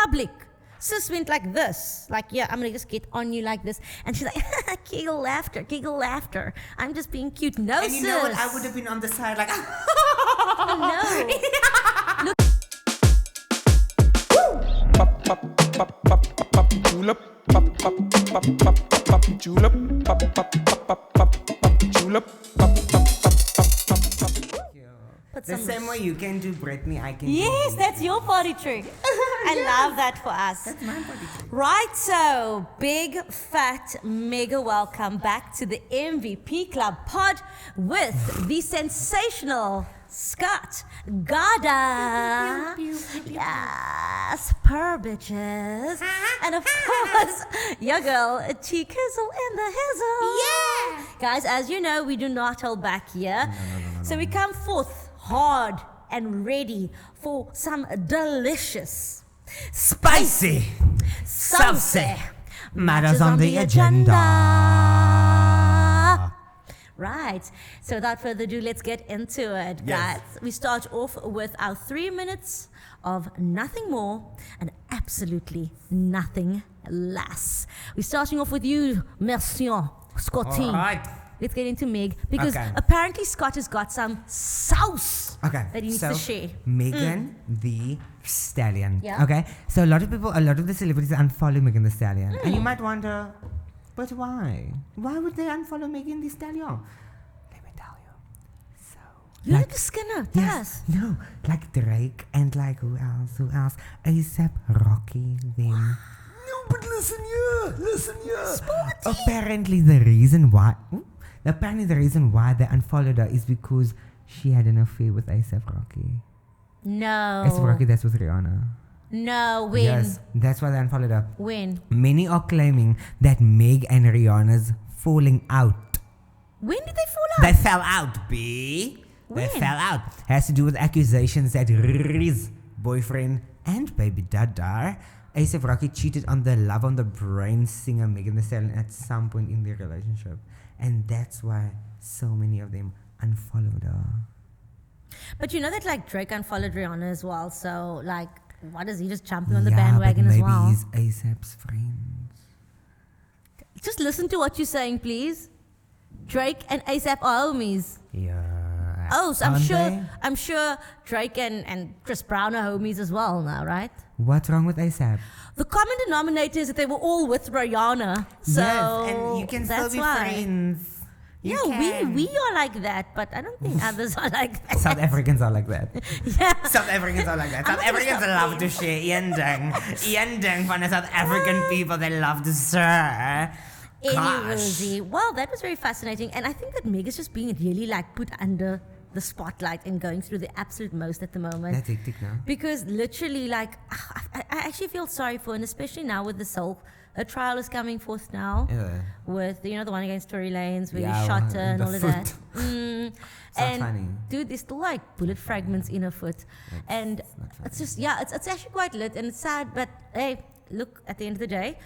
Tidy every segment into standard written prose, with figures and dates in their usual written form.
public. Sis went like this, like, yeah, I'm gonna just get on you like this. And she's like, giggle laughter. I'm just being cute. No, And sis. you know what? I would have been on the side like, No. Look. Julep, julep, julep. the same way you can do Britney, I can Yes, do that's your party trick. I love that for us. That's my party trick. Right, so big, fat, mega welcome back to the MVP Club pod with the sensational Scott Gada. Yes, purr bitches. And of course, your girl, TK in the hizzle. Yeah. Guys, as you know, we do not hold back here. So we come forth hard and ready for some delicious, Spicy, saucy matters on the agenda. Right. So without further ado, let's get into it, Yes. guys. We start off with our 3 minutes of nothing more and absolutely nothing less. We're starting off with you, Monsieur Scotty. All right. Let's get into Meg because Okay. apparently Scott has got some sauce Okay, that he needs so to share. Megan the Stallion. Yeah. Okay, so a lot of the celebrities unfollow Megan the Stallion, and you might wonder, but why? Why would they unfollow Megan the Stallion? Let me tell you. So You like the Skinner, yes. no, like Drake and like who else? ASAP Rocky, then. No, but listen here. Apparently the reason why they unfollowed her is because she had an affair with ASAP Rocky. No. ASAP Rocky, that's with Rihanna. No, when? Yes, that's why they unfollowed her. When? Many are claiming that Meg and Rihanna's falling out. When did they fall out? They fell out, B. They When? fell out. Has to do with accusations that Riz boyfriend and baby dada ASAP Rocky cheated on the Love on the Brain singer Megan Thee Stallion at some point in their relationship. And that's why so many of them unfollowed her. But you know that like Drake unfollowed Rihanna as well, so like what is he just jumping on the bandwagon but as maybe well? he's ASAP's friends. Just listen to what you're saying, please. Drake and ASAP are homies. Yeah. Oh, so Aren't they? I'm sure Drake and Chris Brown are homies as well now, right? What's wrong with ASAP? The common denominator is that they were all with Rihanna. So yes, and you can still that's be why. friends. You Yeah, can. we are like that, but I don't think others are like that. South Africans are like that. Yeah. South Africans are like that. South Africans love to share een ding van the South African people. They love to share. Gosh. Anyway, well, that was very fascinating, and I think that Meg is just being really like put under the spotlight and going through the absolute most at the moment. That's hectic now. Because literally, like, I actually feel sorry for her, and especially now with the Silk. Her trial is coming forth now Yeah. with, you know, the one against Tory Lanez where Yeah, he shot her and the all of foot. that. not And funny. dude, there's still like bullet fragments in her foot. And it's just, yeah, it's actually quite lit and it's sad, but hey, look, at the end of the day,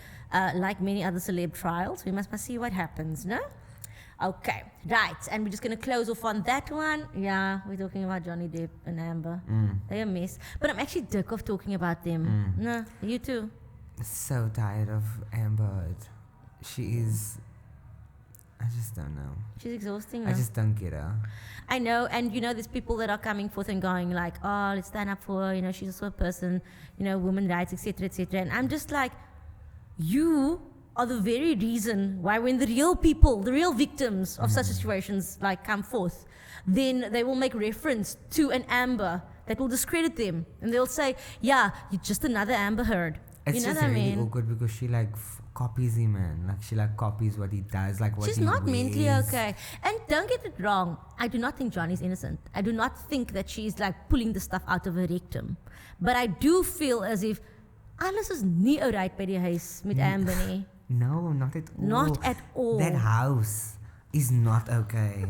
like many other celeb trials, we must see what happens, no? Okay, right, and we're just going to close off on that one. Yeah, we're talking about Johnny Depp and Amber. They're a mess. But I'm actually dick of talking about them. No, you too. So tired of Amber. She is. I just don't know. She's exhausting. I no? just don't get her. I know, and you know, there's people that are coming forth and going like, oh, let's stand up for her, you know, she's also a person, you know, women's rights, etc., etc. And I'm just like, you are the very reason why when the real people, the real victims of such situations like come forth, then they will make reference to an Amber that will discredit them. And they'll say, yeah, you're just another Amber Heard. It's you know just what I really mean? awkward because she like copies him, man. Like she like copies what he does, like what She's he not mentally wears. okay. And don't get it wrong. I do not think Johnny's innocent. I do not think that she's like pulling the stuff out of her rectum. But I do feel as if alles is nie alright by die huis met Amber nie. No, not at all. Not at all. That house is not okay.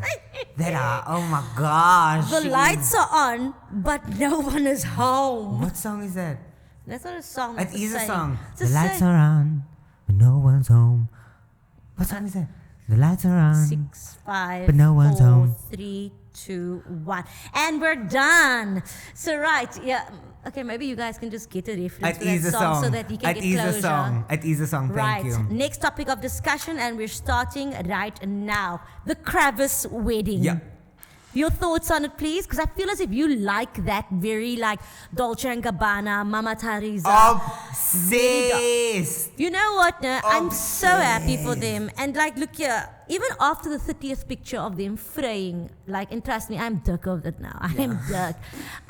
Oh my gosh. The she lights are on, but no one is home. What song is that? That's not a song. It is a song. It's The a lights saying. are on, but no one's home. What song is that? The lights are on. 6, 5, But no one's 4, home. 3, 2, 1. And we're done. So, right. Yeah. Okay, maybe you guys can just get a reference to that song so that you can get closure. It is a song. Thank you. Next topic of discussion, and we're starting right now. The Kravis wedding. Yeah. Your thoughts on it, please? Because I feel as if you like that very like Dolce & Gabbana, Mama Teresa. Obsessed. You know what? No, I'm so happy for them. And like, look here, even after the 30th picture of them fraying, like, and trust me, I'm Dirk of it now. I am Dirk.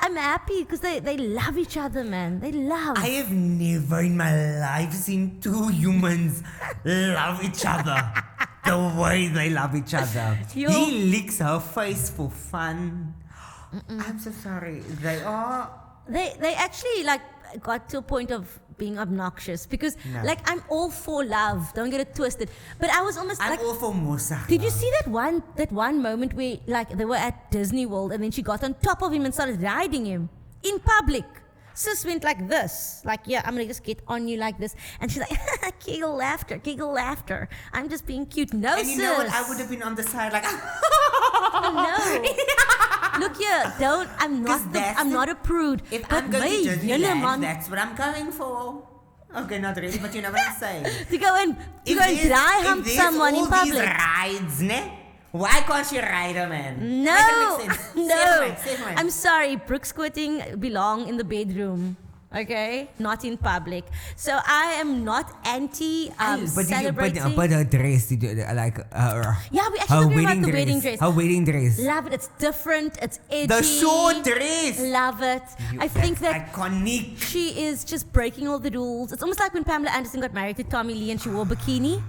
I'm happy because they love each other, man. They love. I have never in my life seen two humans love each other. The way they love each other. He licks her face for fun. I'm so sorry. They actually like got to a point of being obnoxious because like I'm all for love. Don't get it twisted. But I was almost I'm all for Musa. Did you see that one moment where like they were at Disney World and then she got on top of him and started riding him in public? Sis went like this, like, yeah, I'm gonna just get on you like this. And she's like, giggle laughter. I'm just being cute. No, and sis. You know what? I would have been on the side like, no. Look here, I'm not a prude. If I'm going to Disneyland, that's what I'm going for. Okay, not really, but you know what I'm saying. to go and dry hump someone in public. These rides, ne? Why can't she ride a man? No, no. I'm sorry. Brooks quitting belong in the bedroom, okay, not in public. So I am not anti celebrating. But her dress, like yeah, we actually talking about the wedding dress. Her wedding dress. Love it. It's different. It's edgy. The short dress. Love it. I think that iconic. She is just breaking all the rules. It's almost like when Pamela Anderson got married to Tommy Lee and she wore a bikini.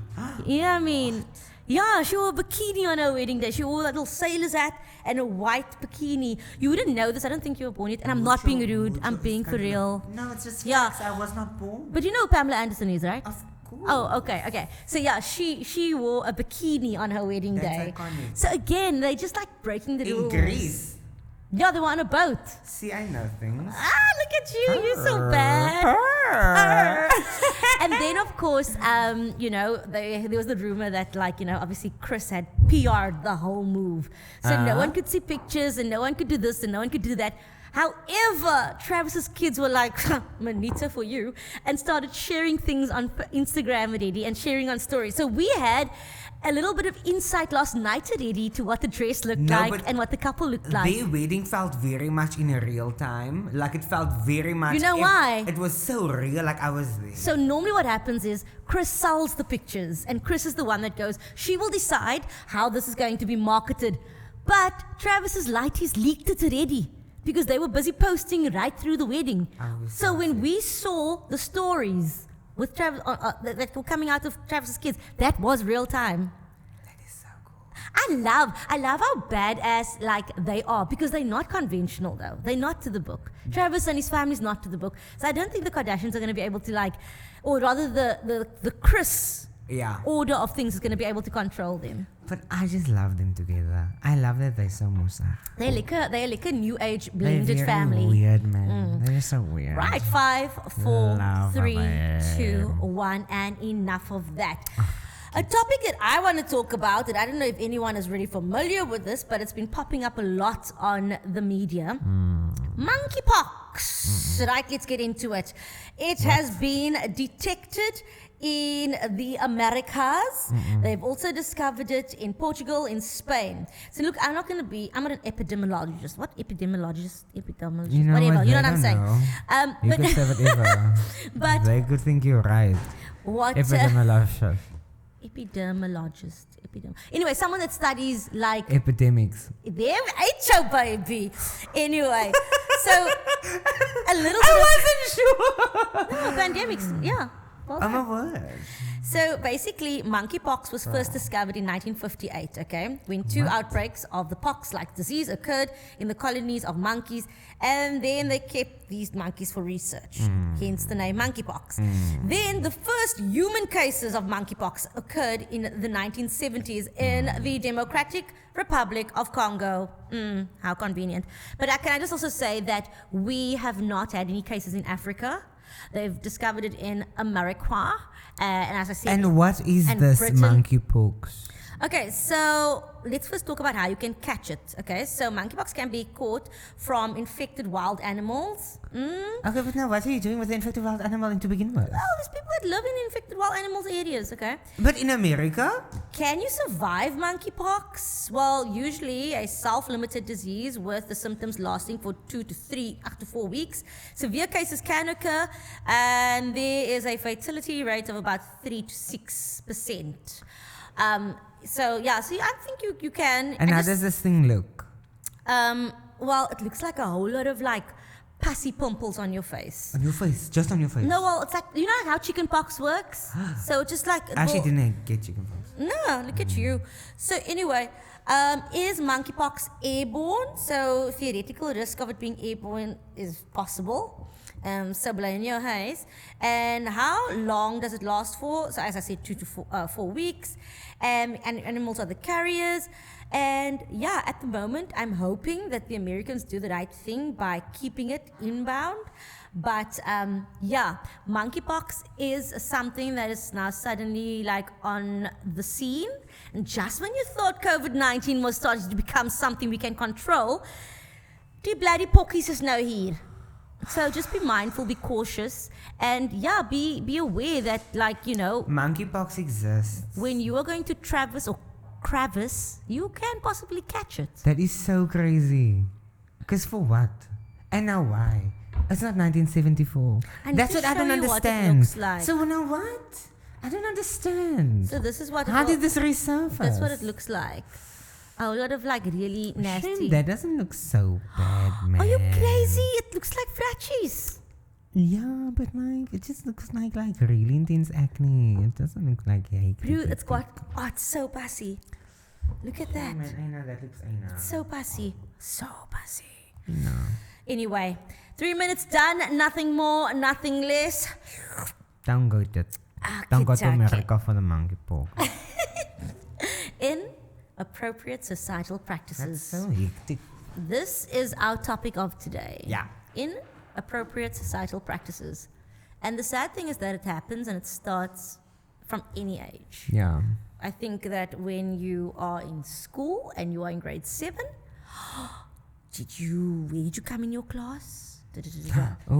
Yeah, I mean. Yeah, she wore a bikini on her wedding day. She wore that little sailor's hat and a white bikini. You wouldn't know this. I don't think you were born yet. And I'm not being rude. I'm being for real. No, it's just facts. I was not born. But you know who Pamela Anderson is, right? Of course. Oh, okay. So yeah, she wore a bikini on her wedding day. Iconic. So again, they just like breaking the rules. In Greece. Yeah, they were on a boat. See, I know things. Look at you. You're so bad. And then, of course, you know, there was the rumor that, like, you know, obviously Chris had PR'd the whole move. So no one could see pictures and no one could do this and no one could do that. However, Travis's kids were like, Manita for you, and started sharing things on Instagram already and sharing on stories. So we had a little bit of insight last night already to what the dress looked like and what the couple looked like. Their wedding felt very much in a real time. Like it felt very much. You know why? It was so real, like I was there. So normally what happens is Chris sells the pictures and Chris is the one that goes, she will decide how this is going to be marketed. But Travis's lighties leaked it already because they were busy posting right through the wedding. So when we saw the stories with Travis that were coming out of Travis's kids, that was real time. That is so cool. I love how badass like they are because they're not conventional though. They're not to the book. Travis and his family's not to the book. So I don't think the Kardashians are going to be able to like, or rather the Chris order of things is going to be able to control them. But I just love them together. I love that they're so Musa. They're like a new age blended family. They're weird, man. They're so weird. Right, 5, 4, 3, 2, 1, and enough of that. A topic that I want to talk about, and I don't know if anyone is really familiar with this, but it's been popping up a lot on the media. Monkeypox. Right, let's get into it. It has been detected in the Americas. They've also discovered it in Portugal, in Spain. So look, I'm not an epidemiologist. What epidemiologist? You know whatever. What, you know what I'm saying? You could say whatever. But they could think you're right. What? Epidemiologist. Epidemiologist. Anyway, someone that studies like epidemics. There, H-O baby. Anyway, so a little bit. I wasn't sure. No, pandemics. Yeah. Well, oh my word. So basically, monkeypox was first discovered in 1958, okay? When two outbreaks of the pox-like disease occurred in the colonies of monkeys, and then they kept these monkeys for research, hence the name monkeypox. Then the first human cases of monkeypox occurred in the 1970s in the Democratic Republic of Congo. How convenient. But can I just also say that we have not had any cases in Africa. They've discovered it in America, and as I said, and what is this Britain. monkeypox? Okay, so let's first talk about how you can catch it. Okay, so monkeypox can be caught from infected wild animals. Okay, but now what are you doing with the infected wild animal to begin with? Well, there's people that live in infected wild animals areas, okay? But in America? Can you survive monkeypox? Well, usually a self-limited disease with the symptoms lasting for 2 to 3 up to 4 weeks. Severe cases can occur, and there is a fatality rate of about 3 to 6%. So I think you can. And how does this thing look? Well, it looks like a whole lot of like pussy pimples on your face. On your face? Just on your face? No, well, it's like, you know how chickenpox works? So it's just like... Actually, didn't get chickenpox. No, look at you. So anyway, is monkeypox airborne? So theoretical risk of it being airborne is possible. So blow in your haze. And how long does it last for? So as I said, 2 to 4 weeks. And animals are the carriers. And yeah, at the moment, I'm hoping that the Americans do the right thing by keeping it inbound. But monkeypox is something that is now suddenly like on the scene. And just when you thought COVID-19 was starting to become something we can control, the bloody pockies is now here. So just be mindful, be cautious, and be aware that, like, you know, monkeypox exists. When you are going to Travis or Kravis, you can possibly catch it. That is so crazy. Because for what? And now why? It's not 1974. That's what I don't understand. What it looks like. So now what? I don't understand. So this is what. How did this resurface? That's what it looks like. A lot of like really nasty. Shame, that doesn't look so bad, man. Are you crazy? It looks like fractures. Yeah, but like it just looks like really intense acne. It doesn't look like hate. Dude, it's got it's so pussy. Look at that. Man, I know that looks. I know. It's so pussy. So pussy. No. Anyway, 3 minutes done. Nothing more, nothing less. Don't go to. Don't go to America for the monkeypox. Inappropriate societal practices. That's so hectic. This is our topic of today. Yeah. Inappropriate societal practices. And the sad thing is that it happens and it starts from any age. Yeah. I think that when you are in school and you are in grade 7, where did you come in your class? You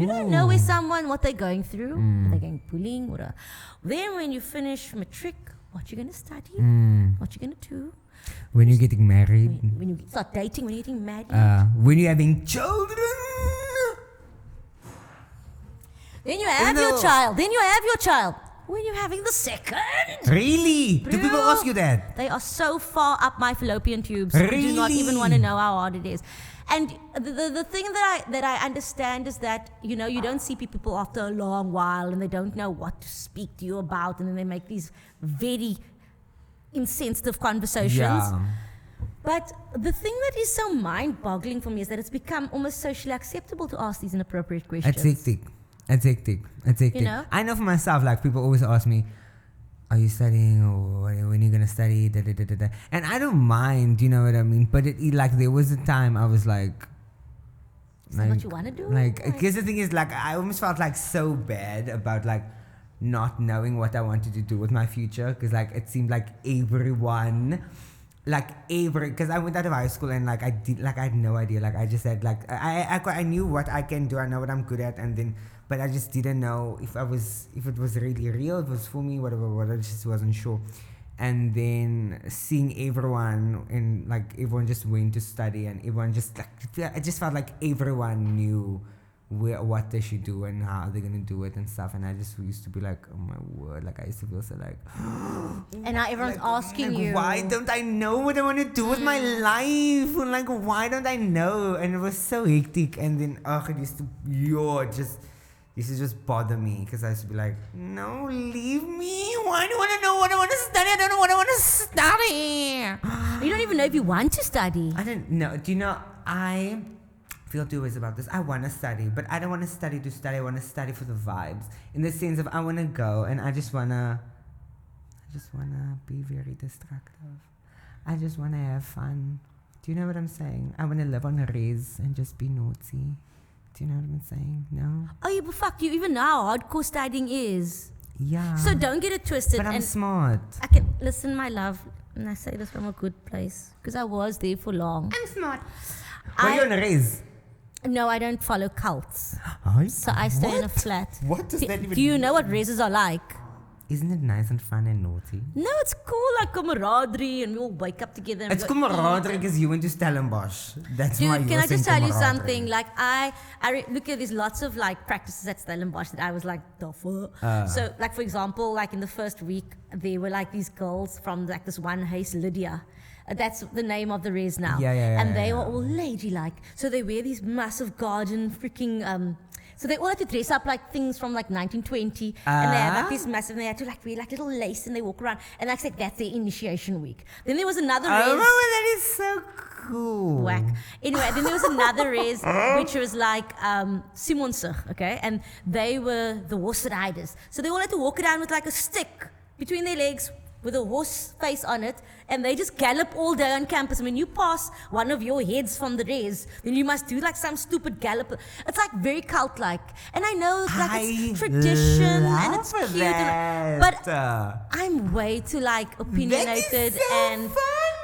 don't know what they're going through. Are they going bullying? Then when you finish matric, what you're going to study? What you're going to do? When you're getting married. When you start dating, when you're getting married. When you're having children. Then you have your child. When you're having the second. Really? Do people ask you that? They are so far up my fallopian tubes. Really? You do not even want to know how hard it is. And the thing that I understand is that, you know, you don't see people after a long while and they don't know what to speak to you about, and then they make these very insensitive conversations. Yeah. But the thing that is so mind-boggling for me is that it's become almost socially acceptable to ask these inappropriate questions. It's hectic. You know? I know for myself, like, people always ask me, are you studying, or when are you going to study? Da, da, da, da, da. And I don't mind, you know what I mean? But there was a time I was like... Is that what you want to do? Because the thing is, like, I almost felt like so bad about, like, not knowing what I wanted to do with my future. Because, like, it seemed like everyone... because I went out of high school and I had no idea. Like, I just said, like, I knew what I can do. I know what I'm good at. And then, but I just didn't know if it was really real, if it was for me, whatever. I just wasn't sure. And then seeing everyone and like everyone just went to study, and everyone just I just felt like everyone knew what they should do and how they're gonna do it and stuff. And I just used to be like, oh my word, like I used to feel so like and now everyone's asking you, why don't I know what I want to do with my life? Like, why don't I know? And it was so hectic. And then it used to just bother me, because I used to be like, no, leave me. Why do you want to know what I want to study? I don't know what I want to study. You don't even know if you want to study. I don't know. Do you know, I feel two ways about this. I want to study, but I don't want to study to study. I want to study for the vibes, in the sense of I want to go and I just want to be very destructive. I just want to have fun. Do you know what I'm saying? I want to live on a res and just be naughty. Do you know what I'm saying? No? Oh, yeah, but fuck, you even know how hardcore studying is. Yeah. So don't get it twisted. But I'm smart. Listen, my love. And I say this from a good place because I was there for long. I'm smart. Were you on a raise? No, I don't follow cults. Oh, So I stay in a flat. What does that even Do you mean? know what raises are like? Isn't it nice and fun and naughty? No, it's cool, like camaraderie, and we all wake up together. And It's we go eat. camaraderie because you went to Stellenbosch. That's why Dude, you can were I just saying tell you camaraderie. something? Like look at, there's lots of like practices at Stellenbosch that I was like, the fuck. So like for example, like in the first week, there were like these girls from like this one house, Lydia. That's the name of the res now. And they were all ladylike. So they wear these massive garden freaking so they all had to dress up like things from like 1920, and they had like this massive, and they had to like wear like little lace, and they walk around, and like I said, that's their initiation week. Then there was another res. Oh, that is so cool. Whack. Anyway, then there was another res which was like Simonse, okay, and they were the horse riders. So they all had to walk around with like a stick between their legs with a horse face on it, and they just gallop all day on campus. When you pass one of your heads from the res, then you must do like some stupid gallop. It's like very cult-like. And I know it's like it's tradition and it's cute. But I'm way too like opinionated, and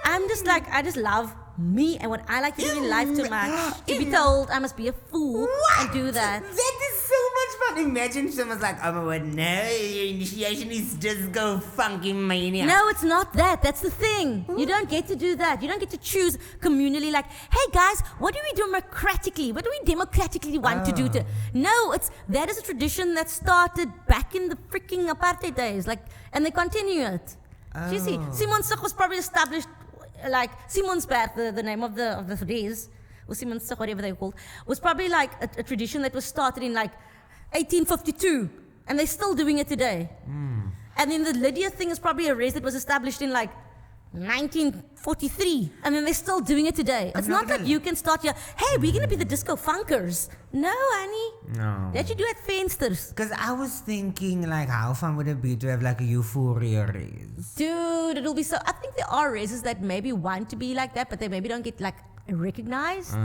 I'm just like, I just love me and what I like to do in life too much. To be told I must be a fool and do that. That is so much fun. Imagine someone's like, oh my word, no, your initiation is just go funky mania. No, it's not that. That's the thing. You don't get to do that. You don't get to choose communally like, hey guys, what do we democratically? What do we democratically want to do? No, that is a tradition that started back in the freaking apartheid days. Like, and they continue it. You see, Simonsig was probably established like Simonsberg, the name of the res, or Simonsig, whatever they called, was probably like a tradition that was started in like 1852, and they're still doing it today. And then the Lydia thing is probably a res that was established in like 1943, and then they're still doing it today. It's not that you can start your, hey, we're gonna be the disco funkers. No, honey. No. That you do at Fensters. Because I was thinking, like, how fun would it be to have like a euphoria race? Dude, it'll be so. I think there are races that maybe want to be like that, but they maybe don't get like recognized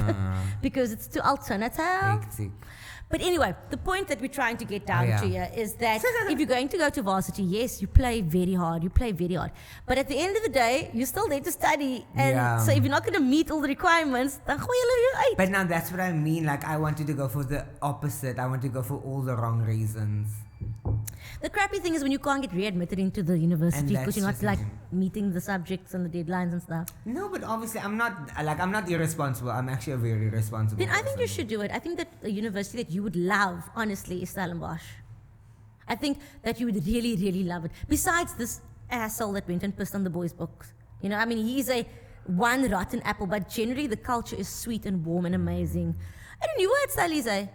because it's too alternative. Hectic. But anyway, the point that we're trying to get down to here is that if you're going to go to varsity, yes, you play very hard. But at the end of the day, you're still there to study. And so if you're not going to meet all the requirements, then gooi hulle jou uit. But now that's what I mean. Like, I wanted to go for the opposite. I want to go for all the wrong reasons. The crappy thing is when you can't get readmitted into the university because you're not like meeting the subjects and the deadlines and stuff. No, but obviously I'm not irresponsible. I'm actually a very responsible Then I person. think you should do it. I think that a university that you would love, honestly, is Stellenbosch. I think that you would really, really love it. Besides this asshole that went and pissed on the boys' books. You know, I mean, he's a one rotten apple, but generally the culture is sweet and warm and amazing. I don't know, you were at Stellies, eh?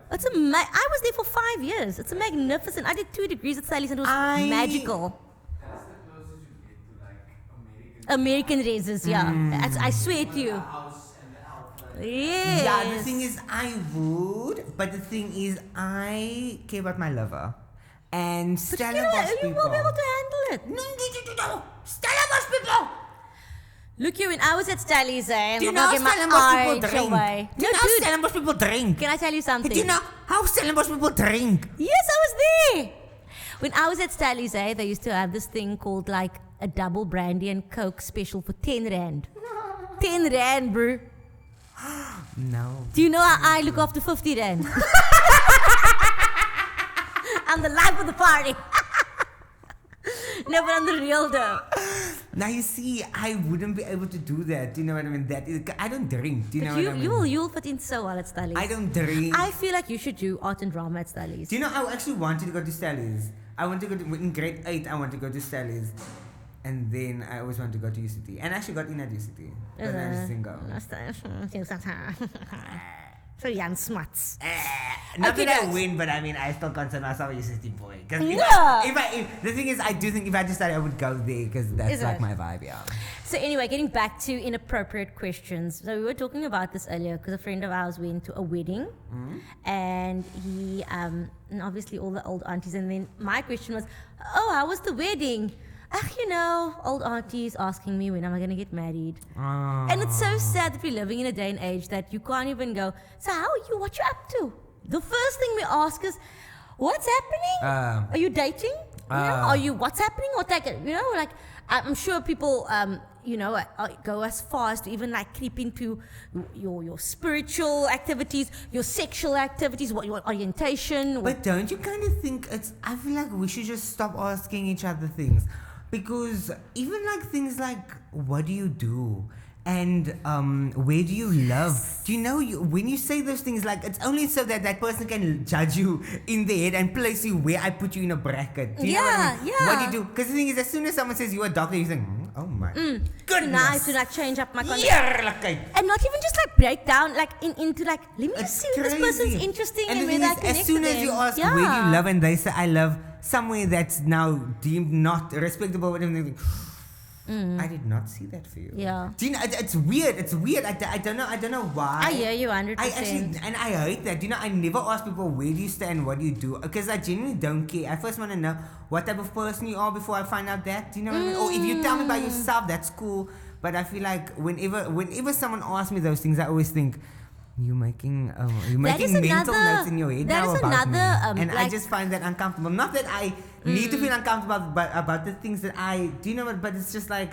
I was there for 5 years. It's a magnificent. I did 2 degrees at Stellies and it was magical. That's the closest you get to like American races, yeah. I swear to you. house and the outfit. Yes. Yeah, the thing is, I would, but the thing is, I care about my liver. And Stellenbosch people. You will be able to handle it. No, Stellenbosch people! Look, you, when I was at Stellies, eh? Do you know how Stellenbosch people drink? Do you know how Stellenbosch people drink? Can I tell you something? Do you know how Stellenbosch people drink? Yes, I was there. When I was at Stellies, eh, they used to have this thing called like a double brandy and coke special for 10 rand. 10 rand, bro. No. Do you know how I look after 50 rand? I'm the life of the party. No, but I'm the real though. Now you see, I wouldn't be able to do that. Do you know what I mean? That is, I don't drink. Do you know what I mean? You'll fit in so well at Stellies. I don't drink. I feel like you should do art and drama at Stellies. Do you know, I actually wanted to go to Stellies. I want to go to, in grade 8, I want to go to Stellies. And then I always want to go to UCT. And I actually got in at UCT. But I just didn't go. So Jan Smuts. Not Okay, that I guys. win, but I mean, I still consider myself a UCT boy. Because Yeah. the thing is, I do think if I just started, I would go there because that's Is like it? my vibe, yeah. So anyway, getting back to inappropriate questions. So we were talking about this earlier because a friend of ours went to a wedding, and he and obviously all the old aunties. And then my question was, "Oh, how was the wedding?" You know, old aunties asking me when am I going to get married. And it's so sad that we're living in a day and age that you can't even go, so how are you? What you up to? The first thing we ask is, what's happening? Are you dating? Are you what's happening or take it? Like I'm sure people go as far as to even like creep into your spiritual activities, your sexual activities, what your orientation. But don't you kind of think I feel like we should just stop asking each other things, because even like things like what do you do? And where do you love? Do you know when you say those things, like it's only so that that person can judge you in their head and place you where I put you in a bracket. Do you know what I mean? Yeah. What do you do? Because the thing is, as soon as someone says you're a doctor, you think, oh my goodness. To not change up my concept. Yeah, like And not even just like break down like into like, let me just see if this person's interesting and whether I connect as soon with as you them. ask where do you love and they say I love somewhere that's now deemed not respectable, whatever, they think, I did not see that for you. Yeah. Do you know, it's weird. It's weird. I don't know why. I hear you 100%. I hate that. You know, I never ask people where do you stay and what do you do, because I genuinely don't care. I first want to know what type of person you are before I find out that. Do you know what I mean? Or if you tell me about yourself, that's cool. But I feel like whenever someone asks me those things, I always think, you're making mental notes in your head now about me. And I just find that uncomfortable. Not that I need to feel uncomfortable about the things that I do, you know what, but it's just like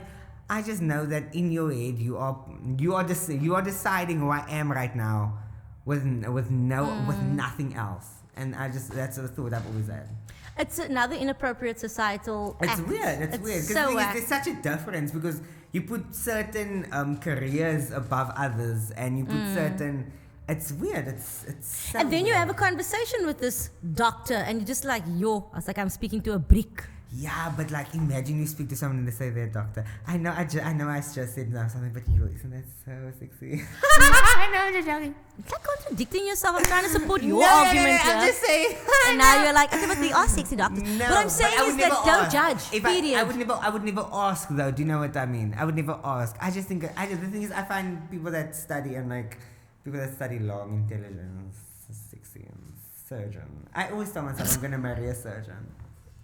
I just know that in your head you are deciding who I am right now with nothing else. And that's a thought I've always had. It's another inappropriate societal act. It's weird. Because so there's such a difference, because you put certain careers above others, and you put certain. It's weird. It's. So and then you weird. have a conversation with this doctor, and you're just like, I was like, I'm speaking to a brick. Yeah, but like, imagine you speak to someone and they say they're a doctor. I know I just said now something, but isn't that so sexy? I know, I'm just joking. It's like contradicting yourself. I'm trying to support your argument here. I'm just saying. And now you're like, okay, but we are sexy doctors. No, what I'm saying is that don't judge. Period. I would never ask though. Do you know what I mean? I would never ask. I just think the thing is, I find people that study and like people that study law, intelligence, sexy, and surgeon. I always tell myself I'm gonna marry a surgeon.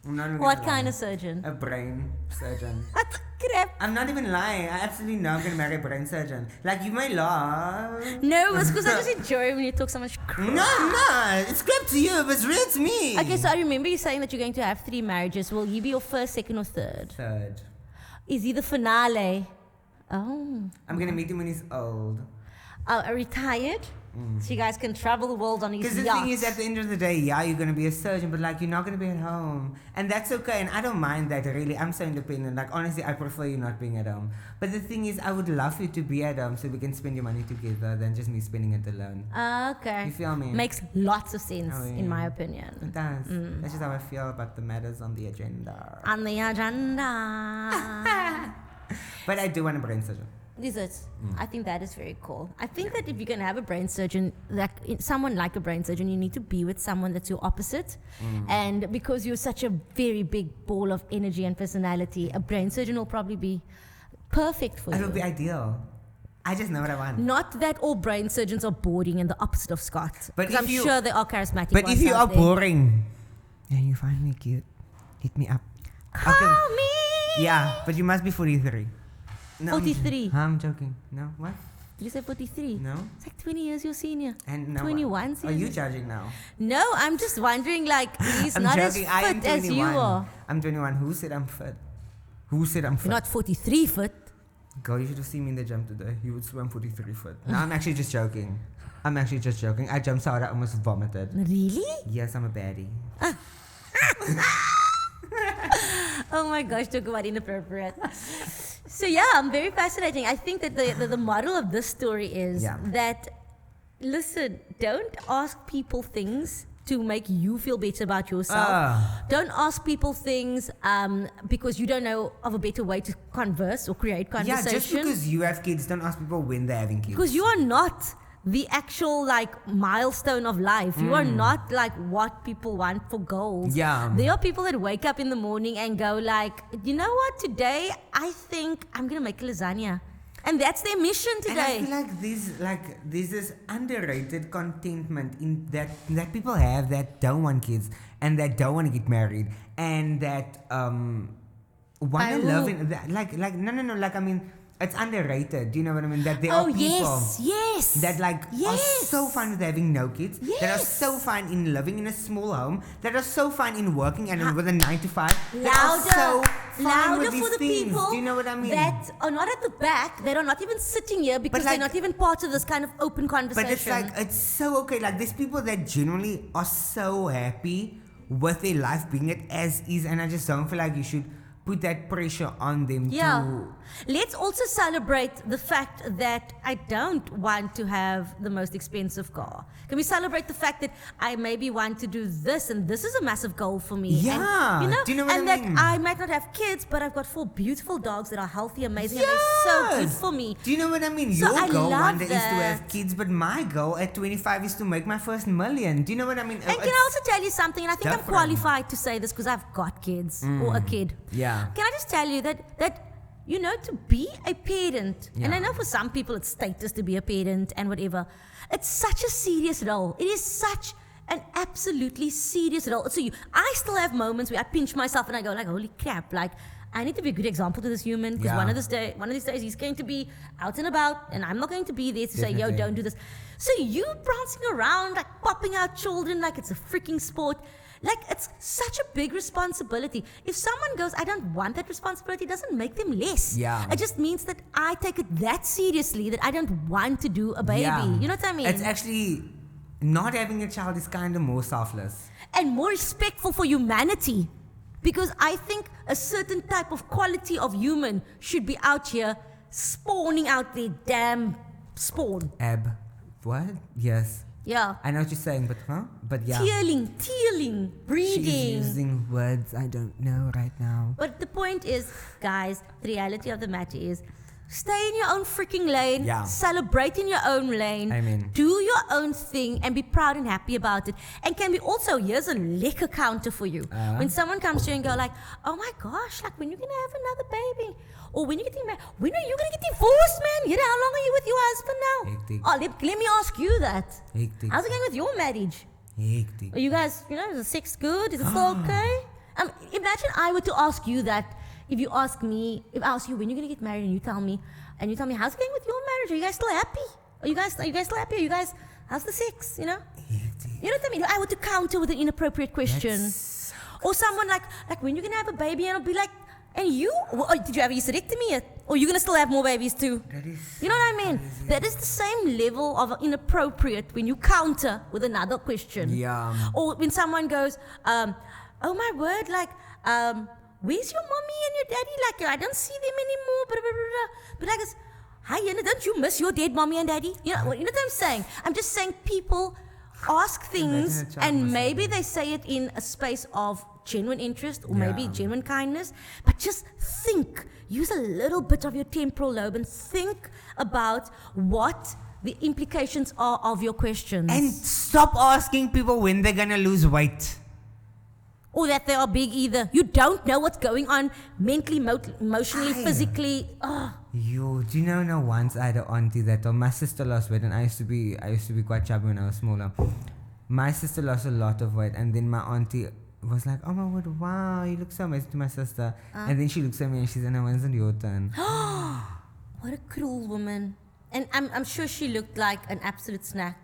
What kind of surgeon? A brain surgeon. What crap? I'm not even lying. I absolutely know I'm gonna marry a brain surgeon. Like, you may laugh. No, it's because I just enjoy when you talk so much crap. No, it's crap to you, but it's real to me. Okay, so I remember you saying that you're going to have 3 marriages. Will you be your first, second, or third? Third. Is he the finale? Oh. I'm gonna meet him when he's old. Retired? So you guys can travel the world on his yacht. Because the thing is, at the end of the day, yeah, you're going to be a surgeon, but like, you're not going to be at home. And that's okay. And I don't mind that, really. I'm so independent. Like, honestly, I prefer you not being at home. But the thing is, I would love you to be at home so we can spend your money together than just me spending it alone. Okay. You feel me? Makes lots of sense, in my opinion. It does. That's just how I feel about the matters on the agenda. On the agenda. But I do want a brain surgeon. Is it? I think that is very cool. I think that if you're going to have a brain surgeon, like someone like a brain surgeon, you need to be with someone that's your opposite. And because you're such a very big ball of energy and personality, a brain surgeon will probably be perfect for you. It'll be ideal. I just know what I want. Not that all brain surgeons are boring and the opposite of Scott. But I'm sure they are charismatic. But if you are boring and you find me cute, hit me up. Call me. Yeah, but you must be 43. No, 43. I'm joking. No, what? Did you say 43? No. It's like 20 years your senior. And no, 21 Are senior. you judging now? No, I'm just wondering, like, he's I'm not joking. as fit as you are. I'm 21. Who said I'm fit? Who said I'm fit? You're not 43 fit. Girl, you should have seen me in the gym today. You would swear I'm 43 foot. No, I'm actually just joking. I jumped out. I almost vomited. Really? Yes, I'm a baddie. Oh my gosh, talk about inappropriate. So yeah, I'm very fascinating. I think that the moral of this story is that, listen, don't ask people things to make you feel better about yourself. Don't ask people things because you don't know of a better way to converse or create conversation. Yeah, just because you have kids, don't ask people when they're having kids. Because you are not the actual like milestone of life. You are not like what people want for goals. Yeah. There are people that wake up in the morning and go like, you know what, today I think I'm gonna make lasagna. And that's their mission today. And I feel like there's this underrated contentment in that people have that don't want kids and that don't want to get married and that want to love in that, no, I mean, it's underrated. Do you know what I mean? That there are people yes. that like are so fine with having no kids, that are Yes. so fine in living in a small home, that are so fine in working and with a 9 to 5. that are so fine Louder with these for the things. people Do you know what I mean? that are not at the back, that are not even sitting here because like- they're not even part of this kind of open conversation. But it's like, it's so okay. Like, there's people that genuinely are so happy with their life being it as is, and I just don't feel like you should put that pressure on them to. Let's also celebrate the fact that I don't want to have the most expensive car. Can we celebrate the fact that I maybe want to do this, and this is a massive goal for me? Yeah. And, Do you know what and I that mean? I might not have kids, but I've got 4 beautiful dogs that are healthy, amazing, and they're so good Yes. for me. Do you know what I mean? So Your I goal love one day is to have that. kids, but my goal at 25 is to make my first million. Do you know what I mean? And can I also tell you something? And I think I'm different. qualified to say this because I've got kids or a kid. Yeah. Can I just tell you that you know, to be a parent, and I Yeah. know for some people it's status to be a parent and whatever, it's such a serious role. It is such an absolutely serious role. So I still have moments where I pinch myself and I go like, holy crap, like I need to be a good example to this human because Yeah. one of these days he's going to be out and about and I'm not going to be there to say, yo, Definitely. don't do this. So you prancing around like popping out children like it's a freaking sport. Like, it's such a big responsibility. If someone goes, I don't want that responsibility, it doesn't make them less. Yeah. It just means that I take it that seriously that I don't want to do a baby. Yeah. You know what I mean? It's actually not having a child is kind of more selfless. And more respectful for humanity. Because I think a certain type of quality of human should be out here spawning out their damn spawn. What? Yes. Yeah. I know what you're saying, but But yeah. Tealing, breeding. She's using words I don't know right now. But the point is, guys, the reality of the matter is, stay in your own freaking lane. Yeah. Celebrate in your own lane. Amen. Do your own thing and be proud and happy about it. And can be also, here's a liquor counter for you. When someone comes to you and go like, oh my gosh, like when you going to have another baby? Or when you getting married? When are you going to get divorced, man? You know, how long are you with your husband now? Hectic. Oh, let me ask you that. Hectic. How's it going with your marriage? Hectic. Are you guys, you know, is the sex good? Is it still okay? Imagine I were to ask you that. If you ask me, if I ask you when you're gonna get married, and you tell me, how's it going with your marriage? Are you guys still happy? Are you guys still happy? Are you guys, how's the sex? You know? Hectic. You know what I mean? If I were to counter with an inappropriate question, That's or someone like when you're gonna have a baby, and I'll be like, and you, did you have a hysterectomy yet? Or you're gonna still have more babies too? That is. You know what I mean? That is the same level of inappropriate when you counter with another question. Yeah. Or when someone goes, oh my word, like, where's your mommy and your daddy? Like, I don't see them anymore. Blah, blah, blah, blah. But I guess, hi, Anna, don't you miss your dead mommy and daddy? You know what I'm saying? I'm just saying people ask things Imagine a child and missing maybe them. they say it in a space of genuine interest or Yeah. maybe genuine kindness. But just think. Use a little bit of your temporal lobe and think about what the implications are of your questions. And stop asking people when they're gonna lose weight. Or that they are big either. You don't know what's going on mentally, emotionally, Aye. physically. Do you know once I had an auntie that my sister lost weight, and I used to be quite chubby when I was smaller. My sister lost a lot of weight, and then my auntie was like, oh my word, wow, you look so amazing to my sister. And then she looks at me and she said, no, when's it your turn? What a cruel woman. And I'm sure she looked like an absolute snack.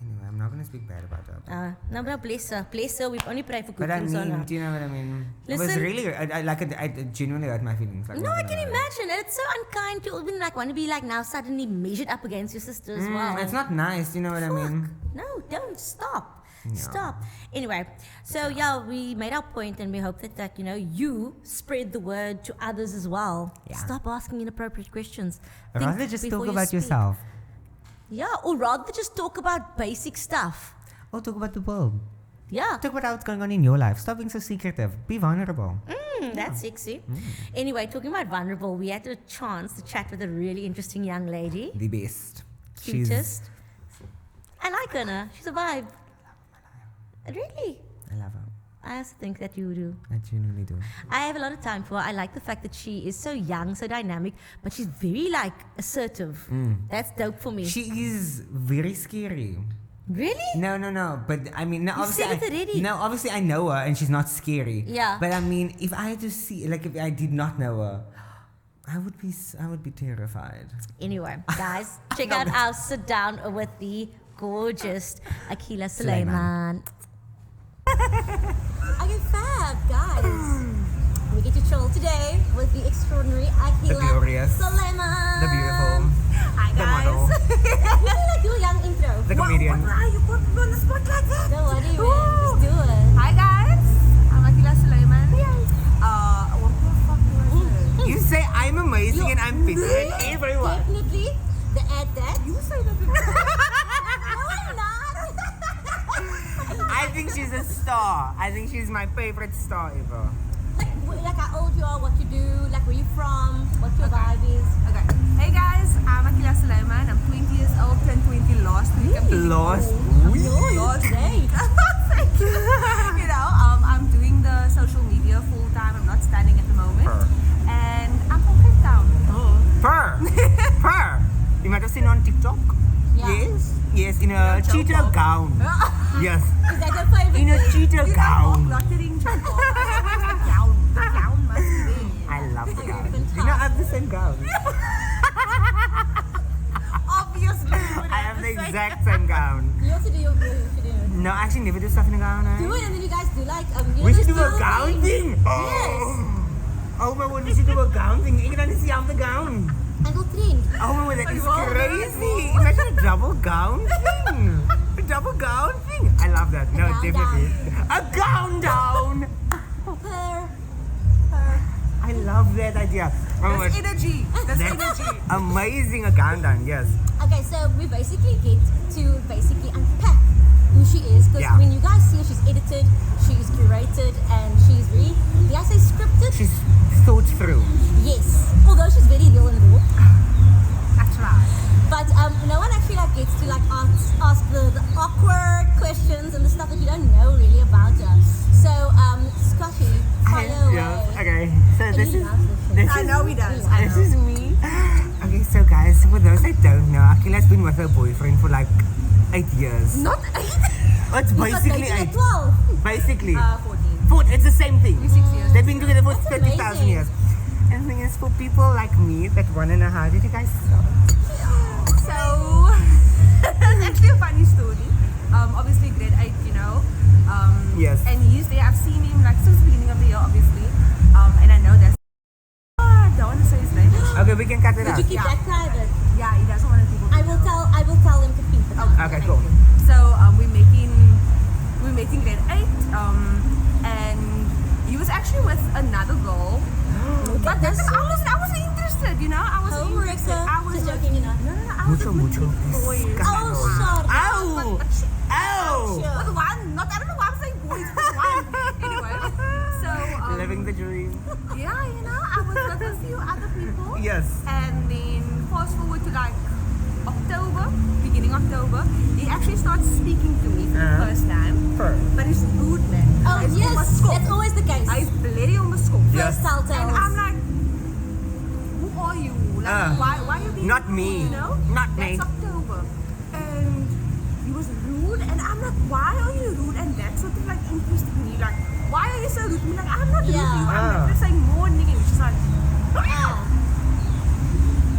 Anyway, I'm not gonna speak bad about her. No, but bless her. Bless her. We've only prayed for good But I things on her. mean, do you know what I mean? It was Listen. really, I genuinely hurt my feelings. Like, No, not I gonna can lie. imagine. And it's so unkind to even like want to be like now suddenly measured up against your sister as well. It's not nice, you know what I mean? No, don't stop. Yeah. Stop. Anyway, so yeah, we made our point and we hope that you spread the word to others as well. Yeah. Stop asking inappropriate questions. Think Rather just before talk you about speak. yourself. Yeah, or rather just talk about basic stuff. Or talk about the world. Yeah. Talk about what's going on in your life. Stop being so secretive. Be vulnerable. That's sexy. Anyway, talking about vulnerable, we had a chance to chat with a really interesting young lady. The best. Cutest. I like her. She's a vibe. Really? I love her. I also think that you do. I genuinely do. I have a lot of time for her. I like the fact that she is so young, so dynamic, but she's very like assertive. That's dope for me. She is very scary. Really? No. But I mean, no, You obviously, said it already. no, obviously I know her and she's not scary. Yeah. But I mean, if I had to see, like, if I did not know her, I would be terrified. Anyway, guys, check out our sit down with the gorgeous Akila Suleiman. Okay, fab, guys. We get to chill today with the extraordinary Akila The glorious. Suleiman. The beautiful. Hi, The model. guys. You can like do a young intro. The comedian. Why you put me on the spot like that? Don't worry, man. Just do it. Hi guys, I'm Akila Suleiman. What the fuck do I say? You say I'm amazing and I'm pretty really? and everyone. Definitely the ad that. You say that. No, I'm not. I think she's a star. I think she's my favorite star ever. Like how old you are, what you do, like where you from, what your vibe is. Okay. Hey guys, I'm Akila Suleiman. I'm 20 years old, turned 20 last week. I'm feeling Lost. old. Yours, Lost. great. Thank you. You know, I'm doing the social media full time. I'm not studying at the moment. Her. And I'm from Cape Town. Her. Her. You might have seen on TikTok. Yeah. Yes. Yes, in a No, cheetah joke. gown. Yes. Is that your favorite In a thing? cheetah You know, gown. fluttering joke. The gown. The gown must be there. I love the gown. Fantastic. You know, I have the same gown. Obviously. I have the exact same gown. You also do your should do it. No, I actually never do stuff in a gown. Eh? Do it and then you guys do like you We know should those do a little gown things. thing. Yes. Oh my word, we should do a gown thing. Ik kan niet zien the gown. And go trend. Oh my word, that is Wow. crazy. Imagine a double gown thing. A double gown thing. I love that. No, gown definitely. A gown down. Her. I love that idea. Oh my That's word. energy. That's That's energy. amazing, a gown down, yes. Okay, so we basically get to basically unpack who she is because Yeah. when you guys see her, she's edited, she's curated, and she's really, did I say scripted? She's thought through. Yes. Although she's very real and raw. That's right. But no one actually like gets to like ask the awkward questions and the stuff that you don't know really about her. So Scotty, fire away. Yeah, okay. So And this he is loves this shit. this I is know he does. Yeah. I this know. is me. Okay, so guys, for those that don't know, Akila's been with her boyfriend for like 8 years. Not 8. It's He got basically dated at 8. 12. Basically. 14. Fourth, it's the same thing. 6 years. They've been together for That's 30,000 amazing. years. And the thing is, for people like me that want to know how did you guys start? So, it's actually a funny story. Obviously, grade 8, you know. Yes. And he's there. I've seen him like since the beginning of the year, obviously. And I know that's. I don't want to say his name. Okay, we can cut it Would out. you keep Yeah. that private? Yeah, he doesn't want people to I will tell him to keep it. Okay, cool. So we met in grade 8, and he was actually with another girl. But that time I was interested, you know. I was interested. I was Just joking, you know. No, I was Mucho. boys. Oh, sorry. Ow! Ow! With one, not I don't know why I'm saying boys, with one. Anyway, so Living the dream. yeah, you know, I was with a few other people. Yes. And then fast forward to like October, beginning October, he actually starts speaking to me for the first time. But he's rude, man. Oh Hy's yes, onbeskop. that's always the case. Hy's bloody onbeskop. Yes. First telltales. And I'm like, who are you? Like, why are you being Not rude, me. You know? Not me. That's October. And he was rude, and I'm like, why are you rude? And that sort of like interested me. Like, why are you so rude to me? Like, I'm not rude to you. I'm just saying morning. And she's like, Ah.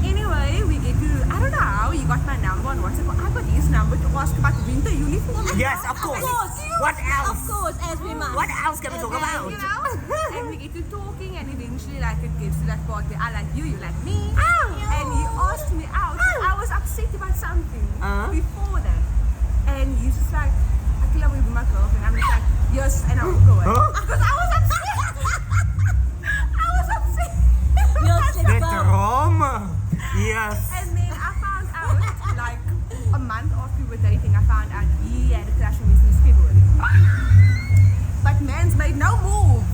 anyway, we get to, I don't know how he got my number on WhatsApp, but I got his number to ask about winter uniform. Yes, of course. What else? Of course, as we must. What else can we talk about? You know? And we get to talking, and eventually, like, it gets to that part where I like you, you like me. And he asked me out. And I was upset about something before that. And he's just like, Akila, will you be my girlfriend? I'm just like, yes, and I will go away. Because I was upset. I was upset. Yes, The let's go. drama. Yes. And then I found out, like, a month after we were dating, I found out he had a crush on me since February. But man's made no move.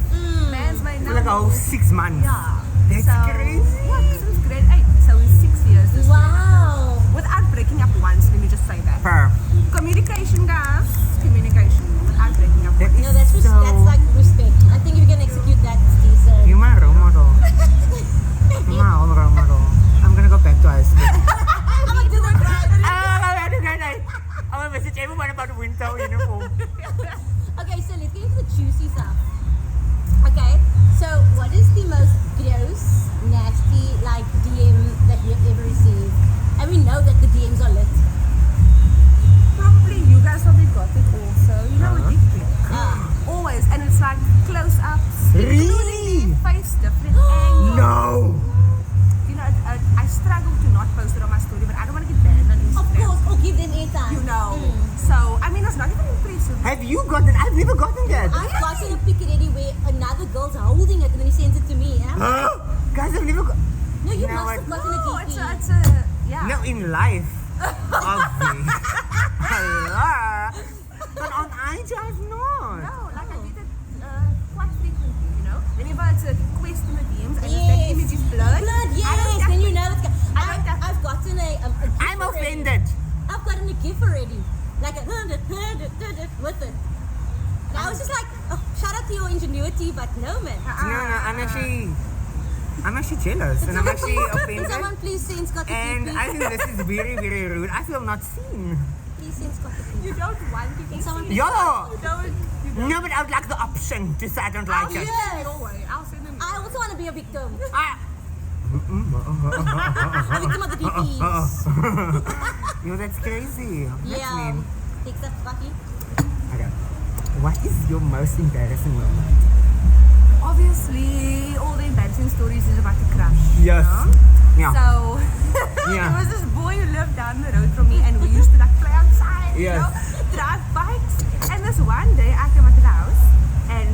Man's made no For like a whole move. 6 months. Yeah. That's crazy. Yeah, since grade 8. So it's 6 years. This year. Wow. Without breaking up once, let me just say that. Per. Communication, guys. Communication. Without breaking up That once. is No, that's so... that's like respect. I think if you can execute that, it's decent. You're my role model. My own role model. I'm gonna go back to high school. I'm gonna do the grind. I want to message everyone about the winter uniform. Okay, so let's get into the juicy stuff. Okay, So, what is the most gross, nasty, like DM that you've ever received? And we know that the DMs are lit. Probably you guys probably got it also. You know what dick pic? Always, and it's like close ups, Really? face, different angles. No. You know, I struggle to not post it on my story, but I don't want to get banned on Of Instagram. course, or give them airtime. You know. So I mean, it's not even impressive. Have you gotten? I've never gotten that. I've gotten a pic already where another girl's holding it and then he sends it to me. And I'm like, Guys, I've never got. no, you No, must have gotten a No, DP. it's a yeah. No, in life. Obviously. Hello. But on IG, I've not. No, like I did it quite frequently, you know. Whenever it's a request in the DMs and Yes. the image is blurred. Blood, I don't yes, have then you to- know it's I don't have- I've gotten a GIF I'm already. offended. I've gotten a GIF already. Like a with it. And I was just like, oh, shout out to your ingenuity, but no man. No, I'm actually jealous and I'm actually Can offended. someone please send Scotty G And TK? I think this is very, very rude. I feel not seen. Please send Scotty G. You don't want to Can someone see. please? Yo! You don't. No, but I would like the option to say I don't like it. Yes. Your way. I'll send them. I also want to be a victim. I, A victim of the DPs. yo, that's crazy. That's Yeah. mean. Takes that Scotty. Okay. What is your most embarrassing moment? Obviously, all the embarrassing stories is about the crush. Yes. You Yeah. know? So Yeah. there was this boy who lived down the road from me, and we used to like play outside, you Yes. know, drive bikes. And this one day, I came out to the house, and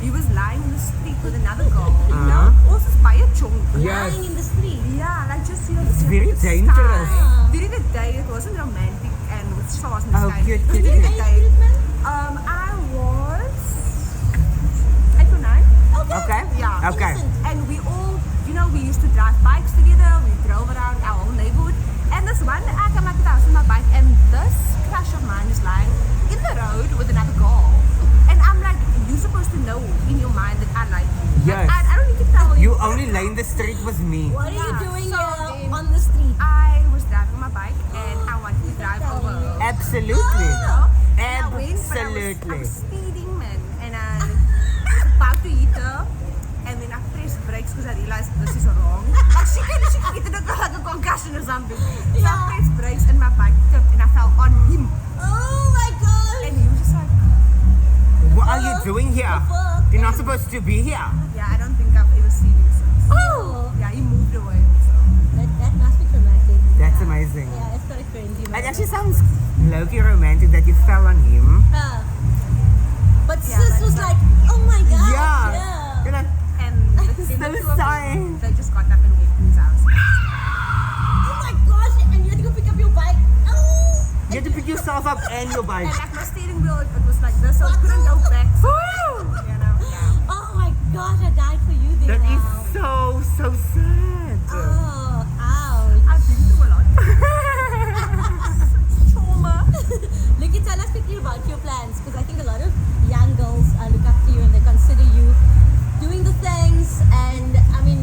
he was lying in the street with another girl. You know, also by a chunk. Yes. Lying in the street. Yeah, like just you know, It's just very the sky. dangerous. During the day, it wasn't romantic and with stars in the Oh, sky. good, But good, during good. the day, I was 8 or 9. Okay? Yeah. Okay. Innocent. And we all, you know, we used to drive bikes together. We drove around our whole neighborhood. And this one day, I come out to the house on my bike, and this crush of mine is lying in the road with another girl. And I'm like, you're supposed to know in your mind that I like you. Yes. Like, I don't need to tell you. You only lay in the street with me. What are you Yeah, doing so here then- on the street? I was driving my bike, and I wanted to drive over her. Absolutely. And I went, but I Absolutely. was speeding, man. And I was about to hit her. And then I pressed brakes because I realized this is wrong. Like she can get like a concussion or something. So I pressed brakes and my bike tipped and I fell on him. Oh my god! And he was just like, What are you doing here? fuck? You're not supposed to be here. yeah, I don't think I've ever seen him since. Oh! Yeah, he moved away also. That must be traumatic. That's amazing. Yeah, it's very cringy. It actually sounds low-key romantic that you fell on him. But Yeah, sis but- was like, oh my god. Yeah. You're like, And the so two of sorry. them, they just got up and went to his house. Oh my gosh, and you had to go pick up your bike. Oh! you have to pick yourself up and your bike. And like my steering wheel, it was like this, so I couldn't go back. You know, yeah. Oh my gosh, I died for you there That is now. so sad. Oh, ouch. I've been through a lot. Trauma. Look, tell us quickly about your plans, because I think a lot of young girls look up to you and they consider you doing the things, and I mean,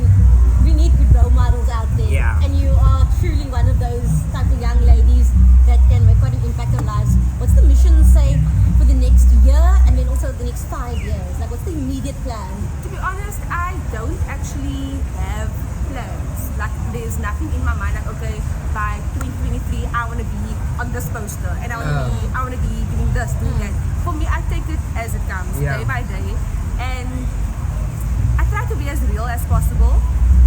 we need good role models out there. Yeah. And you are truly one of those type of young ladies that can make quite an impact on lives. What's the mission, say, for the next year and then also the next 5 years? Like, what's the immediate plan? To be honest, I don't actually have plans. Like, there's nothing in my mind. Like, okay, by 2023, I want to be on this poster, and I want to be doing this, doing that. For me, I take it as it comes, Yeah. day by day, and I try to be as real as possible.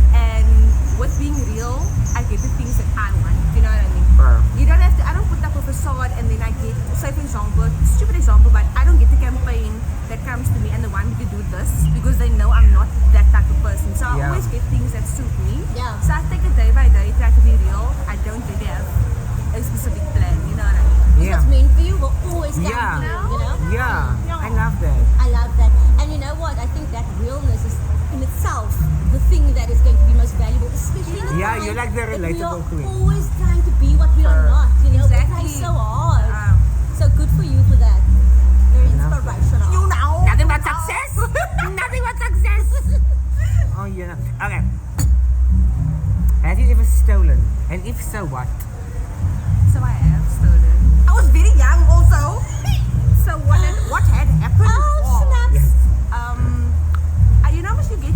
And with being real, I get the things that I want. You know what I mean? You don't have to. I don't put up a facade and then I get, say for example, stupid example, but I don't get the campaign that comes to me and they want me to do this because they know I'm not that type of person. So I Yeah. always get things that suit me. Yeah. So I take it day by day, try to be real. I don't really have a specific plan. You know what I mean? Yeah. What's meant for you will always come Yeah. to you, you know? Yeah. I love that. I love that. And you know what? I think that realness is in itself the thing that is going to be most valuable, especially in the Yeah, time you're like the that relatable we queen. are always trying to be what we are not, you know? Exactly. We're trying so hard. Um, So good for you for that. Very love that. inspirational. you know. Nothing but success. Nothing but success. Oh, yeah. Okay. Have you ever stolen? And if so, what? So I have stolen. I was very young also. So what had happened? Oh, was, snaps. Yes. you know, once you get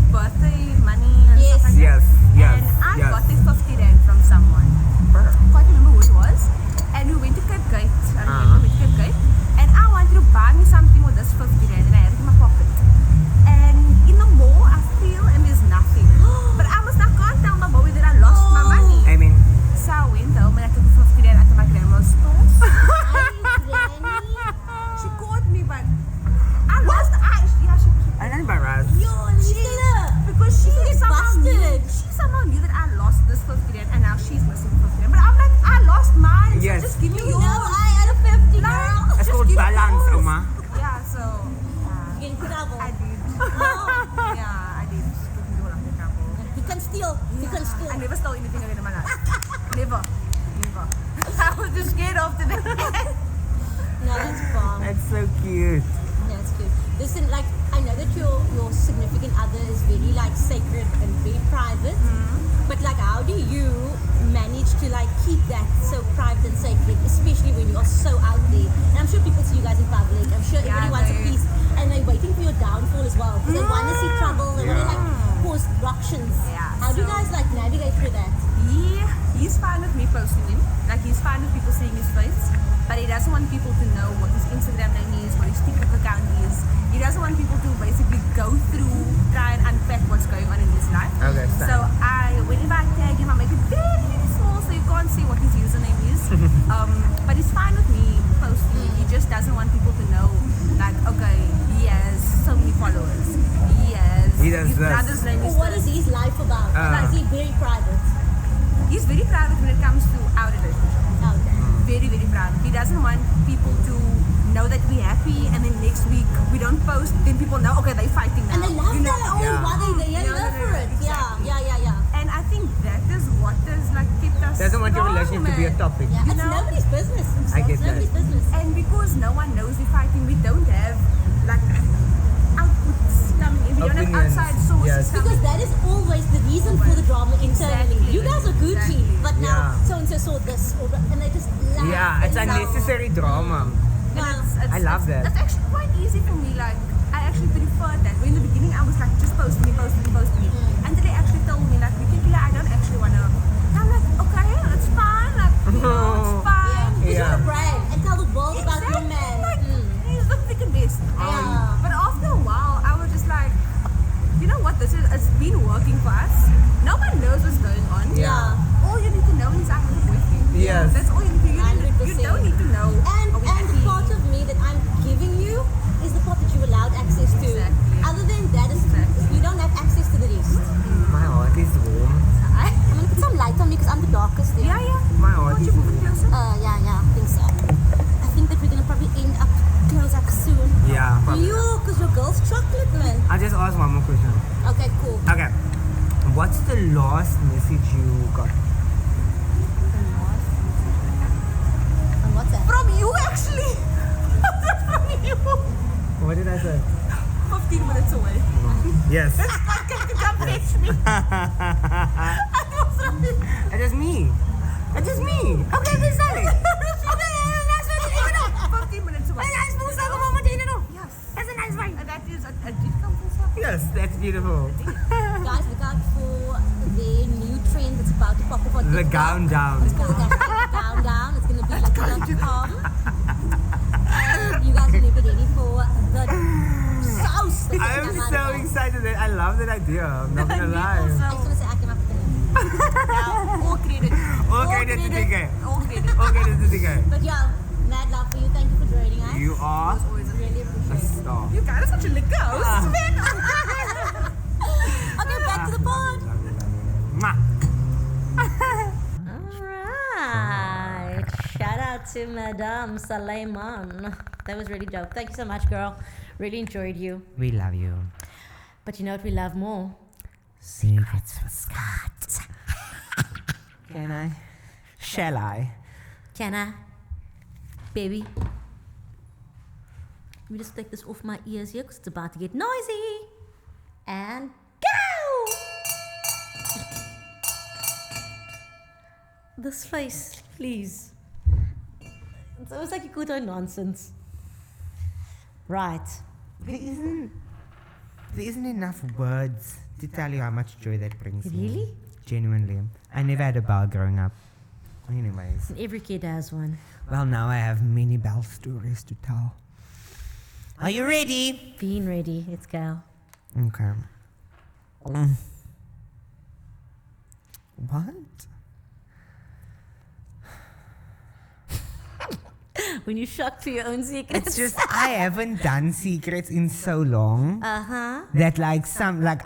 now she's missing 50. But I'm like, I lost mine. So Yes. just give me yours. No, I had a 50, girl. Like, It's just called give me balance, yours. Oma. Yeah, so You can travel. I did. Yeah, I did. Give me all of the couple. You can steal. You can steal. I never stole anything again in my life. Never. Never. I was just scared of today. No, that's fine. That's so cute. That's cute. Listen, like, I know that your significant other is very, like, sacred and very private. But, like, how do you manage to, like, keep that so private and sacred, especially when you are so out there? And I'm sure people see you guys in public. I'm sure everybody wants a piece. And they're waiting for your downfall as well. Because they want to see trouble. They want to, like, cause ructions. Yeah, How do you so- guys, like, navigate through that? He's fine with me posting him. Like, he's fine with people seeing his face. But he doesn't want people to know what his Instagram name is, what his TikTok account is. He doesn't want people to basically go through, try and unpack what's going on in his life. Okay, So whenever I tag him, I make it very, very small so you can't see what his username is. But he's fine with me posting. He just doesn't want people to know, like, okay, he has so many followers. He does His this. brother's name is Or what this. is his life about? Like, is he very private? He's very private when it comes to our relationship. Okay. Very, very proud. He doesn't want people to know that we're happy and then next week we don't post, then people know, okay, they're fighting now. And they love You know? that. Oh, Yeah. why they Yeah, love for it. exactly. Yeah. And I think that is what has like kept us Doesn't want your strong, relationship to be a man. topic. Yeah, You it's know? nobody's business. I get It's nobody's that. business. And because no one knows we're fighting, we don't have like outputs coming in. We don't have Opinions. outside sources Yes. coming Because that is always the reason for the drama internally. Exactly. You guys are Gucci, Exactly. but now Yeah. so and so saw this, or and they just laugh. Yeah, it's and laugh. unnecessary drama. And I love that. It's actually quite easy for me. Like, I actually prefer that. When in the beginning, I was like, just post me. And then they actually told me, like, I don't actually want to. I'm like, okay, it's fine. Like, you know, it's fine. Because you Yeah. want to brag and tell the world about your man. Like, he's the freaking best. Yeah. But after a while, I was just like, you know what? It's been working for us. No one knows what's going on. Yeah. All you need to know is I have a boyfriend. Yes. That's all you need to know. You 100%. don't need to know. And are we the happy? part of me that I'm giving you is the part that you allowed access to. Exactly. Other than that, Exactly. you don't have access to the rest. My heart is warm. I'm gonna put some light on me because I'm the darkest there. Yeah. My heart Won't is you move it warm. closer? Yeah, I think so. I think that we're gonna probably end up close up soon. Yeah. probably. You, because your girl's chocolate, man. I'll just ask one more question. Okay, cool. Okay. What's the last message you got? And what's that? From you, actually. From you. What did I say? 15 minutes away. Yes. Come fetch me. That is me. That is me. Okay, this is it. Okay, that's what you know. 15 minutes away. That's most of the Yes. That's a nice one. And that is a did come from South. Yes, that's beautiful. Guys, look out for the new trend that's about to pop up on The TikTok. gown down. It's called the gown down. It's gonna be like a palm. And you guys will be ready for the sauce. that's I gonna am come out so of it. excited. I love that idea. I'm not gonna lie. I just wanna say I came up with the name. All credit. All credit to TK. All credit. All credit to TK. But yeah, mad love for you. Thank you for joining us. You are Always a Really a appreciate it. star. You guys are such a lick ghost, man. Okay, back to the pod. Mwah. Alright. Shout out to Madame Suleiman. That was really dope. Thank you so much, girl. Really enjoyed you. We love you. But you know what we love more? Secrets with Scott. Can I? Shall I? Can I? Baby. Let me just take this off my ears here because it's about to get noisy. And go! This face, please. It's almost like you could do nonsense. Right. There isn't enough words to tell you how much joy that brings me. Really? Genuinely. I never had a bell growing up. Anyways. Every kid has one. Well, now I have many bell stories to tell. Are you ready? Being ready. Let's go. Okay. What? when you're shocked to your own secrets. It's just I haven't done secrets in so long that like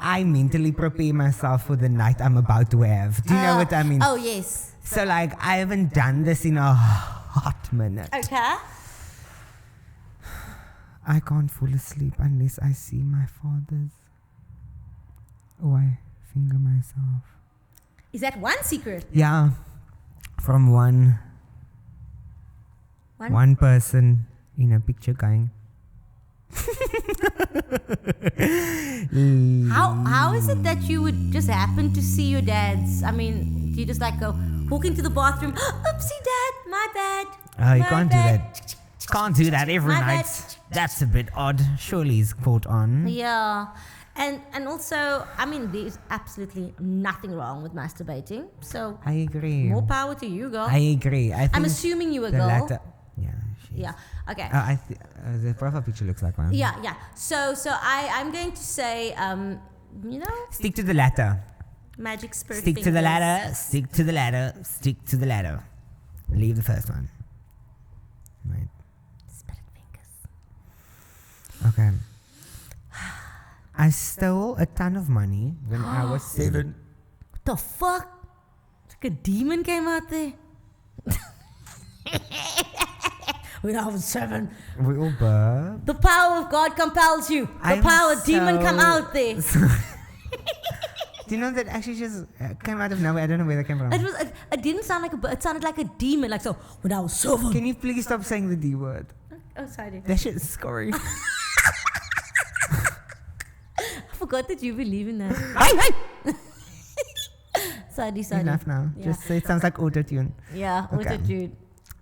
I mentally prepare myself for the night I'm about to have. Do you know what I mean? Oh, yes. So like I haven't done this in a hot minute. Okay. I can't fall asleep unless I see my father's. Oh, I finger myself. Is that one secret? Yeah. From one person in a picture going. How is it that you would just happen to see your dad's? I mean, you just like go walk into the bathroom. Oopsie, dad, my bad. Oh, you my can't bad. do that. Can't do that every My night. bad. That's a bit odd. Surely he's caught on. Yeah. And also, I mean, there's absolutely nothing wrong with masturbating. So I agree. more power to you, girl. I agree. I think I'm assuming you a the girl. latter. Yeah. She Yeah. Okay. the profile picture looks like one. Yeah. Yeah. So I'm going to say, Stick to the latter. magic spirit. Stick to the fingers. ladder. Stick to the ladder. Stick to the ladder. Leave the first one. Right. Spirit fingers. Okay. I stole a ton of money when I was 7. What the fuck? Like a demon came out there. When I was 7. We all burp. The power of God compels you. The power demon come out there. Do you know that actually just came out of nowhere? I don't know where that came from. It was. It didn't sound like a bird. It sounded like a demon. Like so. When I was 7. Can you please stop saying the D word? Oh, sorry. That shit is scary. I forgot that you believe in that. Hey! Sorry. Enough now. Yeah. Just say it sounds like auto-tune. Yeah. Okay. Auto-tune.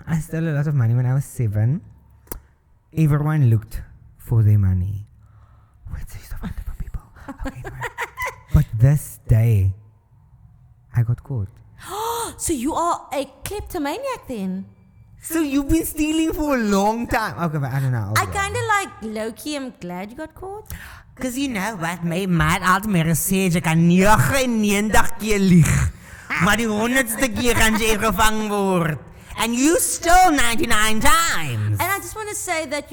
I stole a lot of money when I was 7. Everyone looked for their money. Wait, so you stop hunting for people. Okay, fine. But this day, I got caught. So you are a kleptomaniac then? So you've been stealing for a long time. Okay, but I don't know. I kind of like low-key am glad you got caught. Because you know what, my maat altyd my gesê jy kan 99 keer lieg. Maar die 100ste keer gaan jy gevang word. And you stole 99 times. And I just want to say that,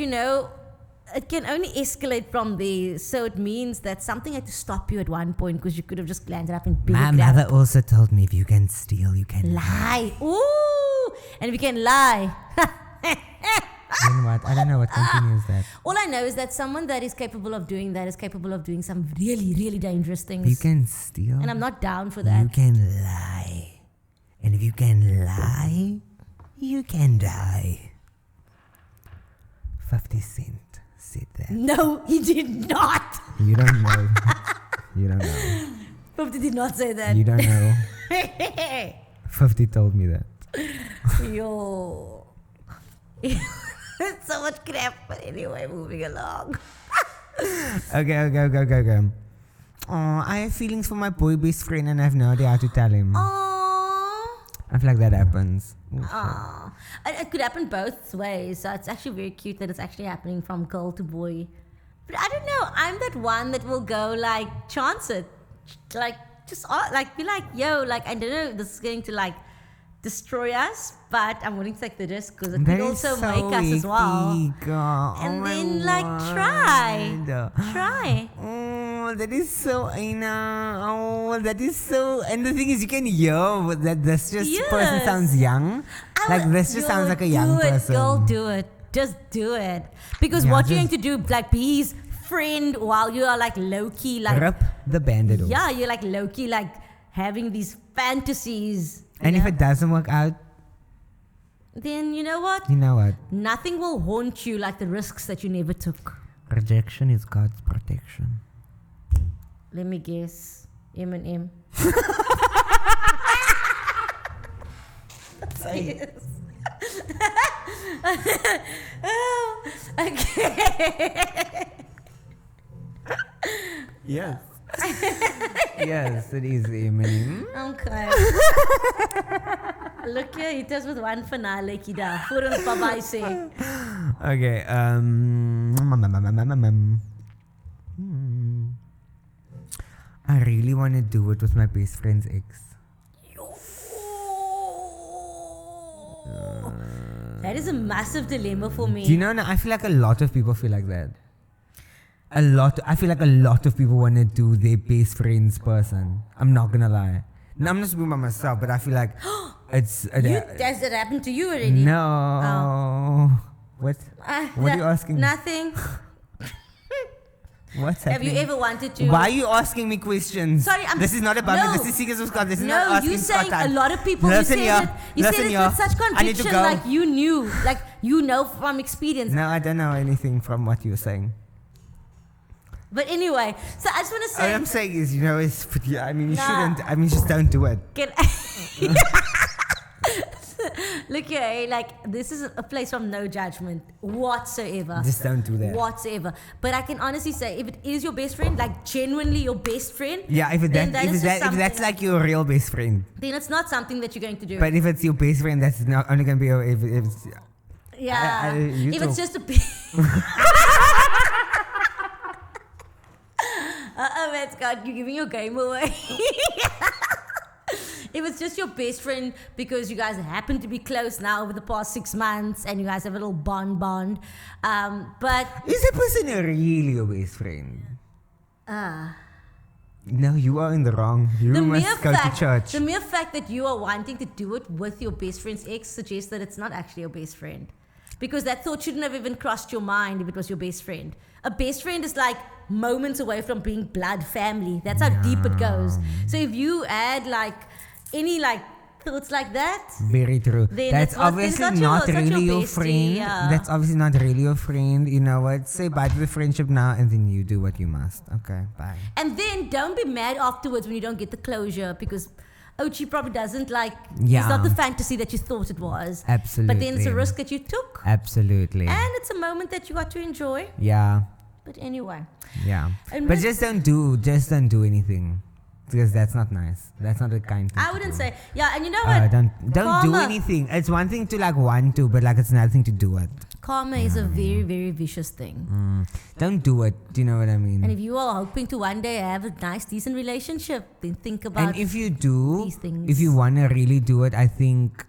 it can only escalate from there. So it means that something had to stop you at one point because you could have just landed up in big My mother also told me if you can steal, you can lie. Ooh! And if you can lie. Then what? I don't know what continues that. All I know is that someone that is capable of doing that is capable of doing some really, really dangerous things. You can steal. And I'm not down for You that. can lie. And if you can lie, you can die. 50 Cent said that. No, he did not. You don't know. You don't know. 50 did not say that. You don't know. 50 told me that. Yo. So much crap, but anyway, moving along. Okay. Oh, I have feelings for my boy best friend and I have no idea how to tell him. Aww. I feel like that happens. Aww. It could happen both ways. So it's actually very cute that it's actually happening from girl to boy. But I don't know. I'm that one that will go like chance it. Like just like be like, yo, like I don't know, this is going to like destroy us, but I'm willing to take the risk because it That could is also so make us as well. ego. And Oh then my like word. try. Oh, that is so Aina. Oh, that is so. And the thing is, you can hear that this just person Yes. sounds young. Like this just sounds like a young person. Girl, do it. Just do it. Because Yeah, what you're just- going to do, like be his friend while you are like low key, like Rip the bandit off. yeah, you're like low key, like having these fantasies. And you if know? it doesn't work out, Then you know what? you know what? Nothing will haunt you like the risks that you never took. Rejection is God's protection. Let me guess. M&M. Yes. Oh, okay. Yes. Yes, it is Eminem. Okay. Look here, hit us with one finale, Kida. Voor ons bye-bye sê. Okay, I really want to do it with my best friend's ex. That is a massive dilemma for me. Do you know? I feel like a lot of people feel like that. I feel like a lot of people want to do their best friend's person. I'm not gonna lie. No, I'm not speaking about myself, but I feel like it's. Has that happened to you already? No. Oh. What? What are you asking? Nothing. What's Have happening? you ever wanted to? Why are you asking me questions? Sorry, This is not about me. This is Seekers of Scott. This is not No, asking you Scott saying time. a lot of people. Listen you here. said it, you Listen said it here. with such I need to conviction, go. like you knew, like you know from experience. No, I don't know anything from what you're saying. But anyway, so I just want to All say. I'm saying is, you know, it's. Yeah, I mean, you Nah. shouldn't. I mean, just don't do it. Look here, like this is a place of no judgment whatsoever. Just don't do that. Whatsoever. But I can honestly say, if it is your best friend, like genuinely your best friend, Yeah, if then that is just that's something- like your real best friend. then it's not something that you're going to do. But if it's your best friend, that's not only gonna be if it's. Yeah. you If it's talk. just a man, Scott, you're giving your game away. If it's just your best friend because you guys happen to be close now over the past 6 months and you guys have a little bond. But Is that person really your best friend? No, you are in the wrong. You must go to church. the mere fact that you are wanting to do it with your best friend's ex suggests that it's not actually your best friend. Because that thought shouldn't have even crossed your mind if it was your best friend. A best friend is like moments away from being blood family. That's how deep it goes. So if you add like any like thoughts like that, Very true. Then That's it's not- obviously it's not not your really your bestie, friend. yeah. That's obviously not really your friend. You know what? Say bye to the friendship now, and then you do what you must. Okay, bye. and then don't be mad afterwards when you don't get the closure because Ochi probably doesn't like. Yeah. It's not the fantasy that you thought it was. Absolutely. But then it's a risk that you took, Absolutely. and it's a moment that you got to enjoy. Yeah, But anyway, yeah. And But with- just don't do anything. Because that's not nice. That's not a kind thing. I to wouldn't do. say. Yeah, and you know what? Don't do Karma. anything. It's one thing to like want to, but like it's another thing to do it. Karma is a very, very vicious thing. Don't do it. Do you know what I mean? And if you are hoping to one day have a nice, decent relationship, then think about. And if you do, these things. if you want to really do it, I think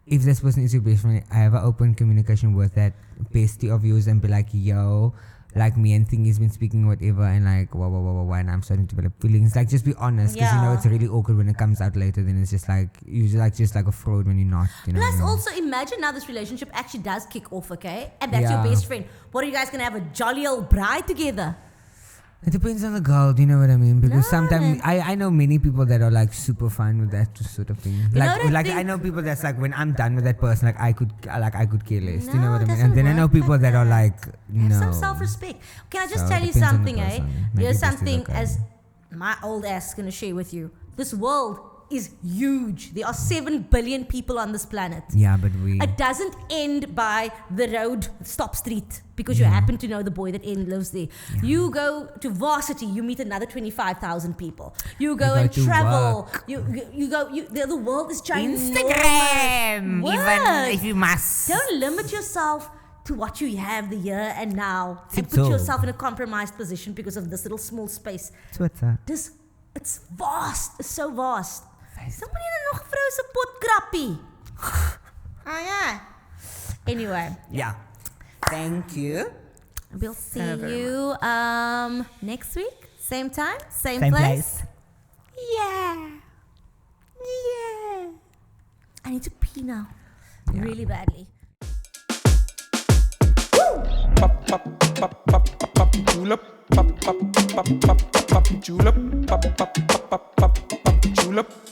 if this person is your best friend, I have an open communication with that bestie of yours and be like, yo, like me and Thingy's been speaking whatever, and like, and I'm starting to develop feelings. Like, just be honest, because you know Yeah. it's really awkward when it comes out later. Then it's just like, you're just like a fraud when you're not. You know. Plus, what I mean? also imagine now this relationship actually does kick off, okay? And that's Yeah. your best friend. What are you guys gonna have a jolly old bride together? It depends on the girl, do you know what I mean? Because No, sometimes man. I know many people that are like super fine with that sort of thing. You know Like what I like think? I know people that's like, when I'm done with that person, like I could care less. Do you know No, what I it mean? doesn't And then I know work people like that are that. like, Have no. some self-respect. Can I just So tell it you depends on the something, eh? person. Maybe Here's this is something okay. as my old ass is gonna share with you. This world is huge. There are 7 billion people on this planet. Yeah, but we It doesn't end by the road stop street because you happen to know the boy that lives there. You go to varsity, you meet another 25,000 people. You go go and to travel. work. The world is ginormous. Instagram, Work. even if you must. Don't limit yourself to what you have the here and now and put Tiptoe. yourself in a compromised position because of this little small space. Twitter. It's vast. It's so vast. Somebody nog vrou se pot krappie. Oh yeah. Anyway, Yeah. Thank you. we'll see Thank you very you next week, same time, same Same place. place. Yeah. I need to pee now, really badly. Julep, julep, julep.